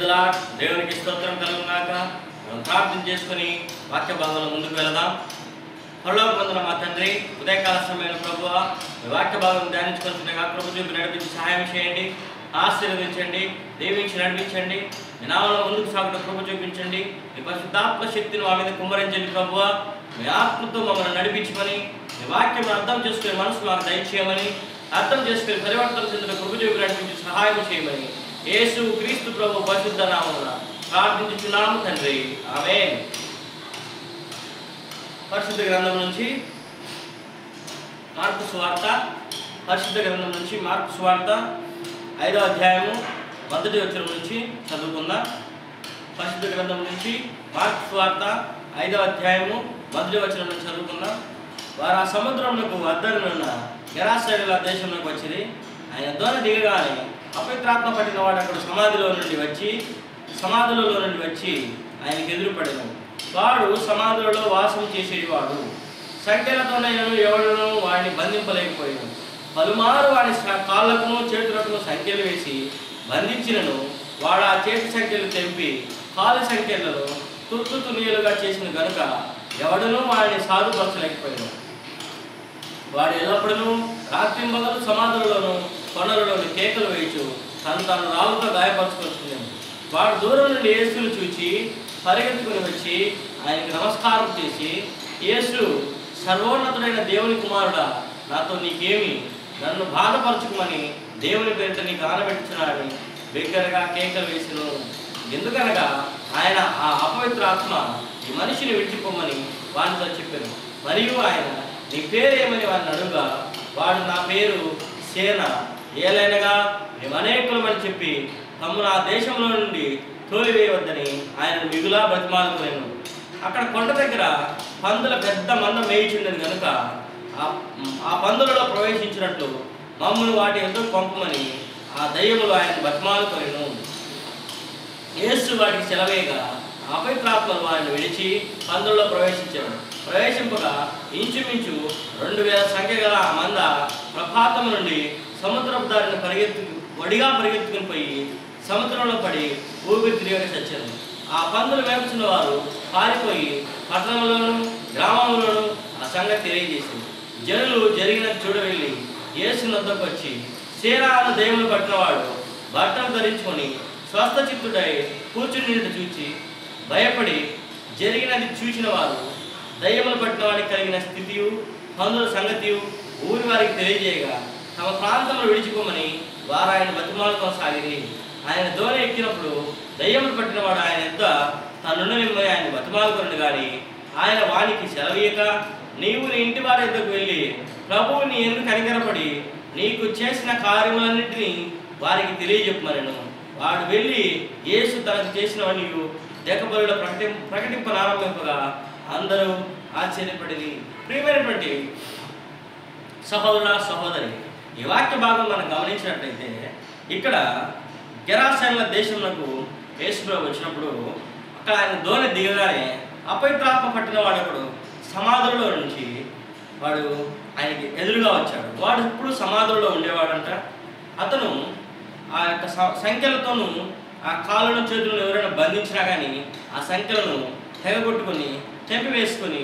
Praise the lord. దేవునికి స్తోత్రం కలుగును గాక. మనం ప్రార్థన చేసుకుని వాక్య భాగంలో ముందుకు వెళదాం. పరలోకమందున మా తండ్రి, ఉదయకాల సమయంలో ప్రభువా మీ వాక్య భాగం ధ్యానించుకుంటుండగా ప్రభు చూపి నడిపించి సహాయం చేయండి, ఆశీర్వదించండి, దీవించి నడిపించండి. మీ నామములో ముందుకు సాగుటకు కృప చూపించండి. మీ పరిశుద్ధాత్మ శక్తిని మా మీద కుమ్మరించండి ప్రభువా. మీ ఆత్మతో మమ్మల్ని నడిపించమని, మీ వాక్యం అర్థం చేసుకునే మనసు మాకు దయచేయమని, అర్థం చేసుకుని పరివర్తన చెందిన కృప చూపి నడిపించి సహాయం చేయమని యేసు క్రీస్తు ప్రభు పరిశుద్ధ నామమున ప్రార్థించుచున్నాము తండ్రి, ఆమేన్. పరిశుద్ధ గ్రంథం నుంచి మార్కు సువార్త, పరిశుద్ధ గ్రంథం నుంచి మార్కు సువార్త 5వ అధ్యాయము 1వ వచనం నుంచి చదువుకుందాం. పరిశుద్ధ గ్రంథం నుంచి మార్కు సువార్త 5వ అధ్యాయము 1వ వచనం నుంచి చదువుకుందాం. వారు ఆ సముద్రమునకు అద్దరినున్న గెరాసేనుల దేశంలోకి వచ్చింది. ఆయన దోణ దిగగానే అపవిత్రాత్మ పట్టిన వాడు అక్కడ సమాధిలో నుండి వచ్చి ఆయనకు ఎదురుపడను. వాడు సమాధులలో వాసం చేసేవాడు. సంఖ్యలతోనైనను ఎవడను వాడిని బంధింపలేకపోయాను. పలుమారు వాడి కాళ్ళకును చేతులకును సంఖ్యలు వేసి బంధించినను వాడు ఆ చేతి సంఖ్యలు తెంపి కాలు సంఖ్యలను తుత్తునీయులుగా చేసిన గనుక ఎవడనూ వాడిని సాధుపరచలేకపోయాను. వాడు ఎల్లప్పుడూ రాత్రింబగలు సమాధులలోను కొండలలోని కేకలు వేయచు తను రాళ్ళతో గాయపరచుకొచ్చుకున్నాను. వాడు దూరం నుండి యేసును చూచి పరిగెత్తుకుని వచ్చి ఆయనకు నమస్కారం చేసి, యేసు, సర్వోన్నతుడైన దేవుని కుమారుడా, నాతో నీకేమి? నన్ను బాధపరచుకోమని దేవుని పేరిట నీకు ఆనబెట్టుచున్నాడని బిగ్గరగా కేకలు వేసిను. ఎందుకనగా ఆయన ఆ అపవిత్ర ఆత్మ ఈ మనిషిని విడిచిపోమని వానితో చెప్పాను. మరియు ఆయన, నీ పేరేమని వాడిని అడుగుగా వాడు, నా పేరు సేన, ఏలైనగా మేము అనేకులమని చెప్పి తమ్మును ఆ దేశంలో నుండి తోలివేయవద్దని ఆయన మిగులా బ్రతిమాలుకునేను. అక్కడ కొండ దగ్గర పందుల పెద్ద మంద మేయిచుండేది కనుక ఆ పందులలో ప్రవేశించినట్లు మమ్మల్ని వాటి ఎంతో పంపమని ఆ దయ్యములు ఆయన బ్రతిమాలుకునేను. యేసు వాటికి సెలవేయగా అపవిత్రాత్మలు వారిని విడిచి పందులలో ప్రవేశించాడు. ప్రవేశింపగా ఇంచుమించు 2000 సంఖ్య గల ఆ మంద ప్రపాతం నుండి సముద్రపు దారిని పరిగెత్తుకుని పోయి సముద్రంలో పడి ఊపిరి తిరిగి చచ్చారు. ఆ పందులు మేపుచున్న వారు పారిపోయి పట్టణంలోను గ్రామంలోను ఆ సంగతి తెలియజేసింది. జనులు జరిగినది చూడవెళ్ళి యేసు వద్దకు వచ్చి, సేన అన్న దయ్యములు పట్టినవాడు బట్టలు ధరించుకొని స్వస్థచిత్తుడై కూర్చుని చూచి భయపడి జరిగినది చూసిన వారు దయ్యములు పట్టిన వాడికి కలిగిన స్థితియు పందుల సంగతియు ఊరి వారికి తెలియజేయగా తమ ప్రాంతంలో విడిచిపోమని వారు ఆయన బతిమాలుకొనసాగిరి. ఆయన దోణి ఎక్కినప్పుడు దయ్యములు పట్టినవాడు ఆయన యొద్ద తనుండనిమ్మని ఆయన బతిమాలుకొనడు గాని ఆయన వానికి సెలవీయక, నీవు నీ ఇంటి వారి యొద్దకు వెళ్ళి ప్రభువు నీ యందు కనికరపడి నీకు చేసిన కార్యములన్నింటినీ వారికి తెలియజెప్పమనెను. వాడు వెళ్ళి యేసు తనకు చేసినవన్నీ దేకబలులో ప్రకటింపనారంభింపగా అందరూ ఆశ్చర్యపడింది. ప్రియమైనటువంటి సహోదర సహోదరి, ఈ వాక్య భాగం మనం గమనించినట్లయితే ఇక్కడ గెరాసేనుల దేశంలో యేసుప్రభు వచ్చినప్పుడు అక్కడ ఆయన దోణి దిగగానే అపవిత్రాత్మ పట్టిన వాడు ఒకడు సమాధులలో నుంచి వాడు ఆయనకి ఎదురుగా వచ్చాడు. వాడు ఇప్పుడు సమాధులలో ఉండేవాడంట. అతను ఆ యొక్క సంఖ్యలతోనూ ఆ కాళ్ళను చేతులను ఎవరైనా బంధించినా కానీ ఆ సంఖ్యలను తెగగొట్టుకొని తెంపివేసుకొని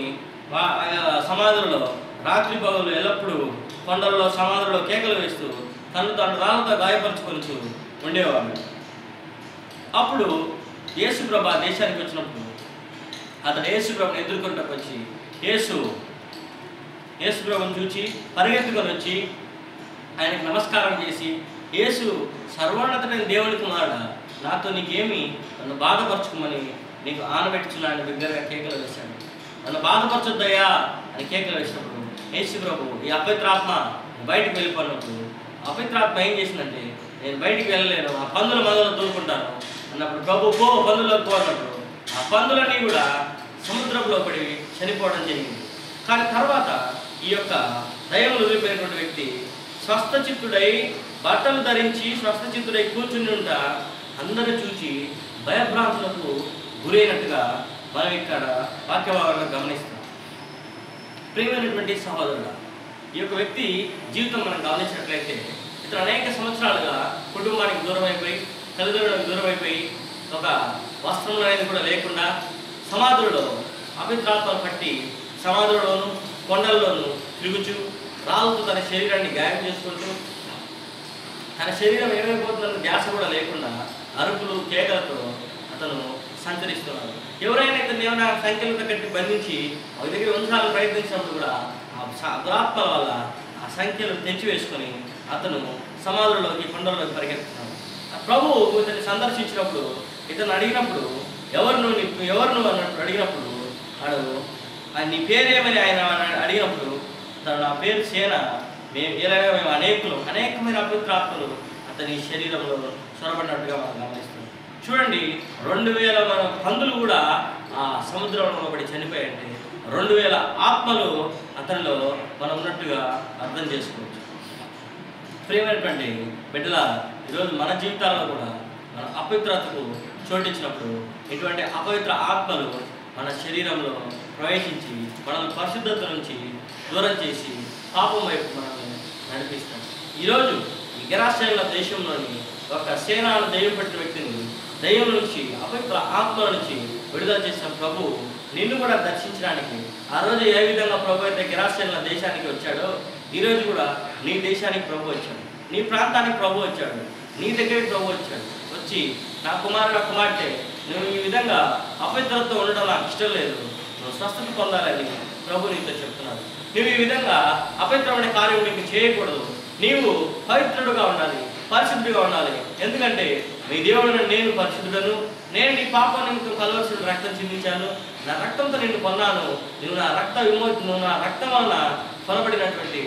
సమాధులలో రాత్రి పగలు ఎల్లప్పుడూ కొండల్లో సమాధులలో కేకలు వేస్తూ తను రాళ్ళతో గాయపరచుకొని ఉండేవాడు. అప్పుడు యేసుప్రభు ఆ దేశానికి వచ్చినప్పుడు అతను యేసుప్రభుని ఎదుర్కొంటకు వచ్చి యేసుప్రభుని చూచి పరిగెత్తుకొని వచ్చి ఆయనకు నమస్కారం చేసి, యేసు, సర్వోన్నతుడైన దేవుని కుమారుడా, నాతో నీకేమి? నన్ను బాధపరచుకోమని నీకు ఆనబెట్టుచున్నాడని బిగ్గరగా కేకలు వేశాడు. నన్ను బాధపరచొద్దయ్యా అని కేకలు వేసినప్పుడు యేసుప్రభు, ఈ అపవిత్రాత్మ బయటకు వెళ్ళిపోయినప్పుడు అపవిత్రాత్మ ఏం చేసిందంటే, నేను బయటికి వెళ్ళలేను, ఆ పందుల మందలో దూరుకుంటాను అన్నప్పుడు ప్రభు పో పందులకు పోన్నప్పుడు ఆ పందులన్నీ కూడా సముద్రంలో పడి చనిపోవడం జరిగింది. కానీ తర్వాత ఈ యొక్క దయ్యములు వదిలిపోయినటువంటి వ్యక్తి స్వస్థచిత్తుడై బట్టలు ధరించి స్వస్థచిత్తుడై కూర్చుని ఉంటా అందరూ చూచి భయభ్రాంతులకు గురైనట్టుగా మనం ఇక్కడ వాక్యభాగంలో గమనిస్తాం. ప్రియమైనటువంటి సహోదరుడు, ఈ యొక్క వ్యక్తి జీవితం మనం గమనించినట్లయితే ఇతను అనేక సంవత్సరాలుగా కుటుంబానికి దూరం అయిపోయి, తల్లిదండ్రులకు దూరం అయిపోయి ఒక వస్త్రములు అనేది కూడా లేకుండా సమాధులలో అపవిత్రాత్మలు పట్టి సమాధులలోను కొండల్లోనూ తిరుగుచూ రాళ్ళతో తన శరీరాన్ని గాయం చేసుకుంటూ తన శరీరం ఏమైపోతుందన్న ధ్యాస కూడా లేకుండా అరుపులు కేకలతో అతను సంచరిస్తున్నాడు. ఎవరైనా ఇతను ఏమైనా సంఖ్యలతో కట్టి బంధించి ఒక దగ్గర ఉంచాలని ప్రయత్నించినప్పుడు కూడా ఆ దురాత్మల వల్ల ఆ సంఖ్యలు తెచ్చివేసుకొని అతను సమాధుల్లోకి కొండల్లోకి పరిగెత్తుతున్నాడు. ప్రభు ఇతన్ని సందర్శించినప్పుడు ఇతను అడిగినప్పుడు ఎవరు నువ్వు అన్నట్టు అడిగినప్పుడు వాడు నీ పేరేమని ఆయన అడిగినప్పుడు తను నా పేరు సేన, మేము అనేకమైన అపవిత్రాత్మలు అతని శరీరంలో చొరబడినట్టుగా మనం గమనిస్తున్నాం. చూడండి, 2000 పందులు కూడా ఆ సముద్రంలో పడి చనిపోయాయంటే 2000 ఆత్మలు అతనిలో మనం ఉన్నట్టుగా అర్థం చేసుకోవచ్చు. ప్రియమైనటువంటి బిడ్డల, ఈరోజు మన జీవితాల్లో కూడా మన అపవిత్రతకు చోటించినప్పుడు ఇటువంటి అపవిత్ర ఆత్మలు మన శరీరంలో ప్రవేశించి మనల్ని పరిశుద్ధత నుంచి దూరం చేసి పాపం వైపు మనల్ని నడిపిస్తాం. ఈరోజు ఈ గెరాసేనుల దేశంలోని ఒక సేనాను దెయ్యం పట్టిన వ్యక్తిని దెయ్యం నుంచి అపవిత్ర ఆత్మల నుంచి విడుదల చేసిన ప్రభు నిన్ను కూడా దర్శించడానికి ఆ రోజు ఏ విధంగా ప్రభు అయితే గెరాసేనుల దేశానికి వచ్చాడో ఈరోజు కూడా నీ దేశానికి ప్రభు వచ్చాడు, నీ ప్రాంతానికి ప్రభు వచ్చాడు, నీ దగ్గరికి ప్రభు వచ్చాడు. వచ్చి నా కుమార్తె నువ్వు ఈ విధంగా అపవిత్రతతో ఉండడం నాకు ఇష్టం లేదు, నువ్వు స్వస్థత పొందాలని ప్రభు నీతో చెప్తున్నాడు. నువ్వు ఈ విధంగా అపవిత్రమైన కార్యం నీకు చేయకూడదు, నీవు పవిత్రుడుగా ఉండాలి, పరిశుద్ధుడిగా ఉండాలి. ఎందుకంటే మీ దేవుడు నేను పరిశుద్ధుడను, నేను నీ పాపం నిమిత్తం కలవలసిన రక్తం చిందించాను, నా రక్తంతో నిన్ను కొన్నాను, నువ్వు నా రక్తం వలన కొనబడినటువంటి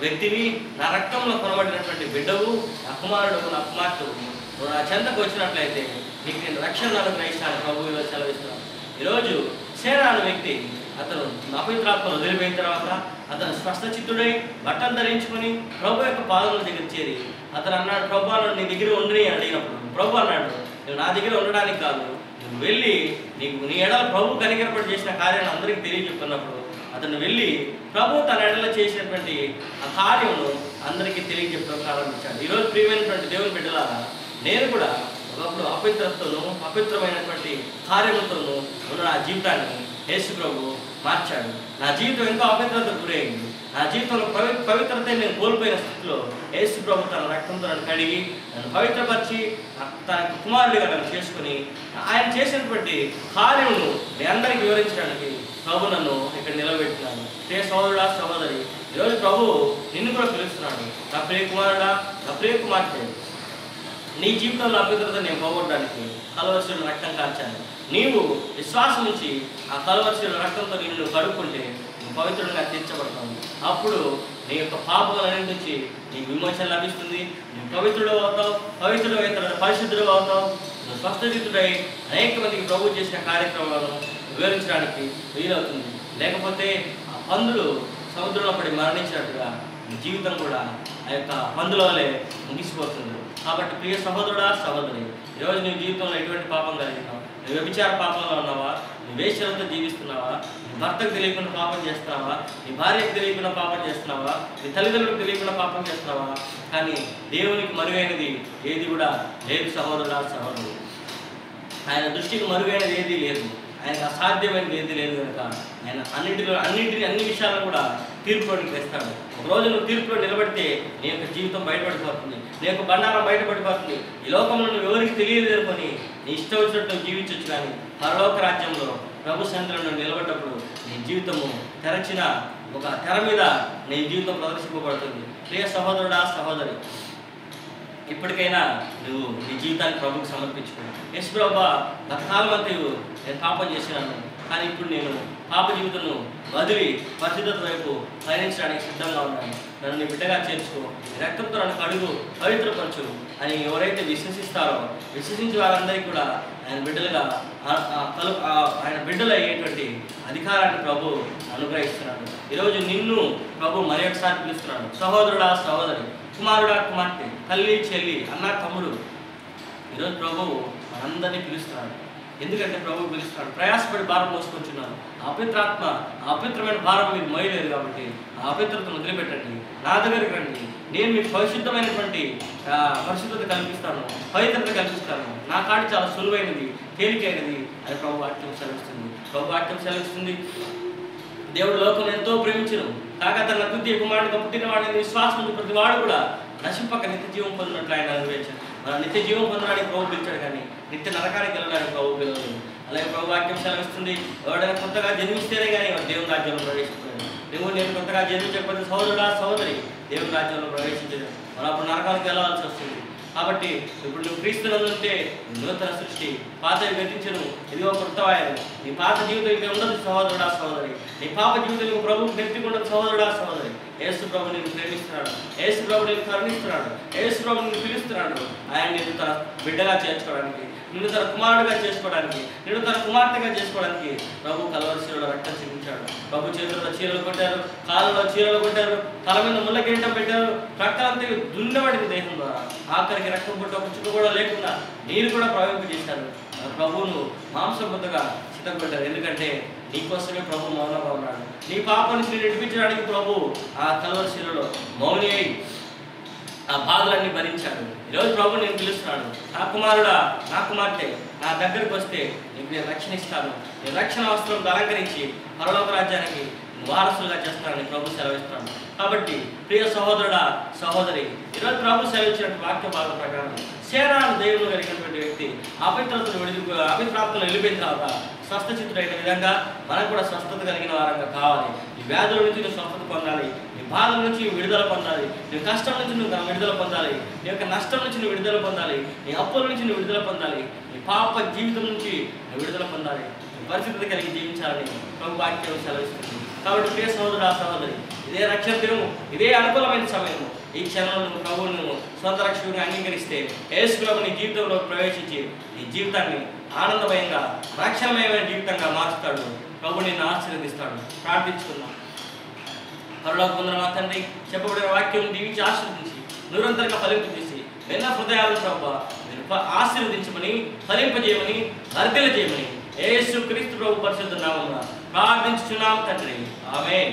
వ్యక్తివి, నా రక్తంలో కొనబడినటువంటి బిడ్డవు, నా కుమారుడు, నా కుమార్తెవు, నువ్వు నా చెంతకు వచ్చినట్లయితే నీకు నేను రక్షణ అనుగ్రహిస్తాను ప్రభువులో సెలవిస్తున్నాను. ఈరోజు సేన అనే వ్యక్తి అతను అపవిత్రాత్మను వదిలిపోయిన తర్వాత అతను స్వస్థచిత్తుడై బట్టలు ధరించుకొని ప్రభు యొక్క పాదముల దగ్గర చేరి అతను అన్నాడు, ప్రభు నీ దగ్గర ఉండని అడిగినప్పుడు ప్రభు అన్నాడు, నువ్వు నా దగ్గర ఉండడానికి కాదు, నువ్వు వెళ్ళి నీ ఎడల ప్రభు కనికరపడి చేసిన కార్యాన్ని అందరికీ తెలియజెప్తున్నప్పుడు అతను వెళ్ళి ప్రభు తన ఎడల చేసినటువంటి ఆ కార్యమును అందరికీ తెలియజెప్పడం ప్రారంభించాడు. ఈరోజు ప్రియమైనటువంటి దేవుని బిడ్డలారా, నేను కూడా ఒకప్పుడు అపవిత్రతతోనూ అపవిత్రమైనటువంటి కార్యములతోనూ ఉన్న నా జీవితాన్ని యేసు ప్రభు మార్చాడు. నా జీవితం ఎంతో అపవిత్రతకు గురైంది. నా జీవితంలో పవిత్రత నేను కోల్పోయిన స్థితిలో యేసు ప్రభు తన రక్తంతో నన్ను కడిగి నన్ను పవిత్రపరిచి తన కుమారుడిగా నన్ను చేసుకుని ఆయన చేసినటువంటి కార్యమును మీ అందరికీ వివరించడానికి ప్రభు నన్ను ఇక్కడ నిలబెట్టినాడు. ప్రియ సహోదరుడా, సహోదరి, ఈరోజు ప్రభు నిన్ను కూడా పిలుస్తున్నాడు. నా ప్రియ కుమారుడా, నా ప్రియ కుమార్తె, నీ జీవితంలో అపవిత్రత నేను పోగొట్టడానికి కలవరిశీల రక్తం కాల్చాను. నీవు విశ్వాసం నుంచి ఆ కలవరిశీల రక్తంతో నిన్ను కడుక్కుంటే నువ్వు పవిత్రుడిగా తీర్చబడతావు. అప్పుడు నీ యొక్క పాపాలన్నిటి నుంచి నీకు విమోచన లభిస్తుంది. నువ్వు పవిత్రుడు అవుతావు, పవిత్రుడు అవుతావు, పరిశుద్ధుడు అవుతావు. నువ్వు స్వస్థచిత్తుడై అనేక మందికి ప్రభు చేసిన కార్యక్రమాలను వివరించడానికి వీలవుతుంది. లేకపోతే ఆ పందులు సముద్రంలో పడి మరణించినట్టుగా నీ జీవితం కూడా ఆ యొక్క పందుల వలె ముగిసిపోతుంది. కాబట్టి ప్రియ సహోదరుడా, సహోదరి, ఈరోజు నీ జీవితంలో ఎటువంటి పాపం కలిగినావు? నువ్వు వ్యభిచార పాపంలో ఉన్నావా? నువ్వు వేశ్యలతో జీవిస్తున్నావా? నీ భర్తకు తెలియకుండా పాపం చేస్తున్నావా? నీ భార్యకు తెలియకుండా పాపం చేస్తున్నావా? నీ తల్లిదండ్రులకు తెలియకుండా పాపం చేస్తున్నావా? కానీ దేవునికి మరుగైనది ఏది కూడా లేదు సహోదరుడా, సహోదరు. ఆయన దృష్టికి మరుగైనది ఏది లేదు, ఆయనకు అసాధ్యమైనది ఏది లేదు కనుక ఆయన అన్ని విషయాలను కూడా తీర్పులోనికి తెస్తాడు. ఒకరోజు నువ్వు తీర్పులో నిలబడితే నీ యొక్క జీవితం బయటపడిపోతుంది, నీ యొక్క బండారం బయటపడిపోతుంది. ఈ లోకంలో నువ్వు ఎవరికి తెలియదు అనుకొని నీ ఇష్టం వచ్చినట్టు నువ్వు జీవించవచ్చు. కానీ పరలోక రాజ్యంలో ప్రభు సన్నిధిలో నిలబడ్డప్పుడు నీ జీవితము తెరచిన ఒక తెర మీద నీ జీవితం ప్రదర్శింపబడుతుంది. ప్రియ సహోదరుడా, సహోదరి, ఇప్పటికైనా నువ్వు నీ జీవితాన్ని ప్రభుకు సమర్పించుకో. యేసు ప్రభువా, గతకాలం అంతయు నేను పాపం చేసినాను, కానీ ఇప్పుడు నేను పాప జీవితంను వదిలి పరిశుద్ధత వైపు ప్రయాణించడానికి సిద్ధంగా ఉన్నాను. నన్ను నీ బిడ్డగా చేర్చుకో, రక్తంతో నన్ను కడుగు, పవిత్రపరచు అని ఎవరైతే విశ్వసిస్తారో విశ్వసించి వారందరికీ కూడా ఆయన బిడ్డలుగా ఆయన బిడ్డలు అయ్యేటువంటి అధికారాన్ని ప్రభు అనుగ్రహిస్తున్నాడు. ఈరోజు నిన్ను ప్రభు మరి ఒకసారి పిలుస్తున్నాడు. సహోదరుడా, సహోదరి, కుమారుడా, కుమార్తె, తల్లి, చెల్లి, అన్న, తమ్ముడు, ఈరోజు ప్రభు మనందరినీ పిలుస్తున్నాడు. ఎందుకంటే ప్రభు పిలుస్తాడు, ప్రయాసపడి భారం మోసుకొచ్చున్నాను, అపవిత్రాత్మ అపవిత్రమైన భారం మీకు మోయలేదు కాబట్టి ఆ అపవిత్రతను వదిలిపెట్టండి, నా దగ్గరికి రండి, నేను మీకు పరిశుద్ధమైనటువంటి పరిశుద్ధత కల్పిస్తాను, పవిత్రత కల్పిస్తాను, నా కాడి చాలా సులువైనది, తేలికైనది అని ప్రభు వాక్యం సెలవిస్తుంది. ప్రభు వాక్యం సెలవిస్తుంది, దేవుడు లోకం ఎంతో ప్రేమించను కాగా తన ద్వితీయ కుమారుడిగా పుట్టిన వాడిని విశ్వాసం ఉంది ప్రతి వాడు కూడా నశింపక నిత్య జీవం పొందినట్లు ఆయన అనుభవించాడు. మన నిత్య జీవం పొందడానికి ప్రభు పిలిచాడు, కానీ నిత్య నరకానికి వెళ్ళడానికి ప్రభు పిలవలేదు. అలాగే ప్రభు వాక్యం సెలవిస్తుంది, ఎవరైనా కొత్తగా జన్మిస్తేనే కానీ దేవుని రాజ్యంలో ప్రవేశించలేదు. నేను కొత్తగా జన్మించకపోతే సహోదరుడా సహోదరి దేవుని రాజ్యంలో ప్రవేశించలేదు, మనం అప్పుడు నరకానికి వెళ్ళాల్సి వస్తుంది. కాబట్టి ఇప్పుడు నువ్వు క్రీస్తునందుంటే నూతన సృష్టి, పాతవి గతించను, ఇదిగో కృతవాయను. నీ పాత జీవితం ఇంకా ఉండదు సహోదరుడా సహోదరి, నీ పాప జీవితం నీకు ప్రభువు నెత్తికుండదు సహోదరుడా సహోదరి. యేసు ప్రభు నిన్ను ప్రేమిస్తున్నాడు, యేసు ప్రభు నిన్ను కరుణిస్తున్నాడు, యేసు ప్రభు నిన్ను పిలుస్తున్నాడు. ఆయన నిన్ను తన బిడ్డగా చేర్చుకోవడానికి, నిన్ను తన కుమారుడుగా చేసుకోవడానికి, నిన్ను తన కుమార్తెగా చేసుకోవడానికి ప్రభు కల్వరి శిలువలో రక్తం చిందించాడు. ప్రభు చేతుల్లో చీరలు కొట్టారు, కాళ్ళలో చీరలు కొట్టారు, తల మీద ముళ్ళ కిరీటం పెట్టారు, రక్తాంతి దున్నబడింది దేహం ద్వారా. ఆఖరికి రక్తం పుట్టి ఒక చుక్క కూడా లేకుండా నీరు కూడా ప్రవహింపజేశారు. ప్రభువును మాంసబుద్ధగా సిద్ధపడ్డారు, ఎందుకంటే నీకోసమే ప్రభు మౌనంగా ఉన్నాడు. నీ పాప నుంచి నేను నడిపించడానికి ప్రభు ఆ కల్వరి శిలువలో మౌని అయి ఆ బాధలన్నీ భరించాడు. ఈరోజు ప్రభు నేను పిలుస్తున్నాడు, నా కుమారుడా నా కుమార్తె నా దగ్గరికి వస్తే నీకు నేను రక్షణ ఇస్తాను, నేను రక్షణ వస్త్రంతో అలంకరించి పరలోక రాజ్యానికి వారసులుగా చేస్తానని ప్రభు సెలవిస్తాను. కాబట్టి ప్రియ సహోదరుడా సహోదరి, ఈరోజు ప్రభు సెలవిచ్చినటువంటి వాక్య భాగం ప్రకారం సేనాను దేవుడు కలిగినటువంటి వ్యక్తి అపవిత్రాత్మను వెళ్ళిపోయిన తర్వాత స్వస్థచిత్తుడైన విధంగా మనకు కూడా స్వస్థత కలిగిన వారంగా కావాలి. ఈ వ్యాధుల నుంచి నువ్వు స్వస్థత పొందాలి, నీ బాధల నుంచి విడుదల పొందాలి, నీ కష్టం నుంచి నువ్వు విడుదల పొందాలి, నీ యొక్క నష్టం నుంచి నువ్వు విడుదల పొందాలి, నీ అప్పుల నుంచి నువ్వు విడుదల పొందాలి, నీ పాప జీవితం నుంచి నువ్వు విడుదల పొందాలి, పరిస్థితి కలిగి జీవించాలని ప్రభు వాక్యం సెలవిస్తుంది. కాబట్టి ప్రియ సహోదరుడా సహోదరి, ఇదే రక్షణ దినము, ఇదే అనుకూలమైన సమయము. ఈ క్షణంలో నువ్వు ప్రభువును సొంత రక్షకుడిని అంగీకరిస్తే యేసు ప్రభు నీ జీవితంలో ప్రవేశించి నీ జీవితాన్ని ఆనందమయంగా రక్షణమయమైన జీవితంగా మార్చుతాడు. ప్రభు నిన్ను ఆశీర్వదిస్తాడు. ప్రార్థించుకుందాం. పరలోక పొందిన మా తండ్రి, చెప్పబడిన వాక్యం దీవించి ఆశీర్వదించి నిరంతరంగా ఫలింపజేసి విన్న హృదయాలను ప్రభు మీరు ఆశీర్వదించమని, ఫలింపజేయమని, వర్ధిల్ల చేయమని యేసు క్రీస్తు ప్రభు పరిశుద్ధ నామమున ప్రార్థించుచున్నాం తండ్రి. ఆమేన్.